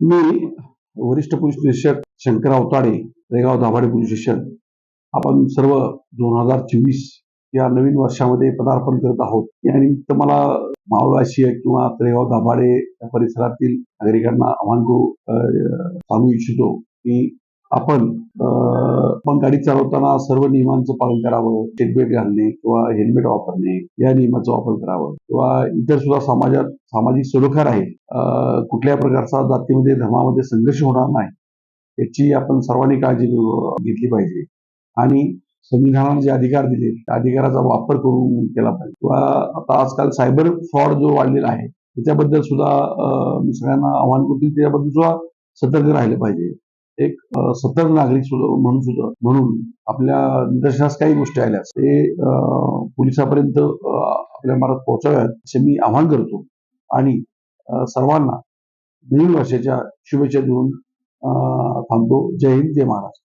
मी वरिष्ठ पोलीस निरीक्षक Shankar Awtade, Regaon Dabhade police station. आपण सर्व 2024 या नवीन वर्षामध्ये पदार्पण करत आहोत. यानिमित्त मला मावळवासी किंवा रेगाव दाभाडे या परिसरातील नागरिकांना आवाहन सांगू इच्छितो की आपण गाडी चालवताना सर्व नियमांचं पालन करावं. सीट बेल्ट घालणे किंवा हेल्मेट वापरणे या नियमाचा वापर करावा किंवा इतर सुद्धा सामाजिक सलोख्यात आहे. कुठल्या प्रकारचा जातीमध्ये धर्मामध्ये संघर्ष होणार नाही याची आपण सर्वांनी काळजी घेतली पाहिजे आणि संविधानाने जे अधिकार दिले त्या अधिकाराचा वापर करून केला पाहिजे. किंवा आता आजकाल सायबर फ्रॉड जो वाढलेला आहे त्याच्याबद्दल सुद्धा मी सगळ्यांना आवाहन करतो, त्याच्याबद्दल सुद्धा सतर्क राहिले पाहिजे. एक सतर्क नागरिक म्हणून आपल्या निदर्शनास काही गोष्टी आल्यास ते पोलिसांपर्यंत आपल्या मार्फत पोहोचाव्यात असे मी आवाहन करतो आणि सर्वांना नवीन वर्षाच्या शुभेच्छा देऊन थांबतो. जय हिंद, जय महाराष्ट्र.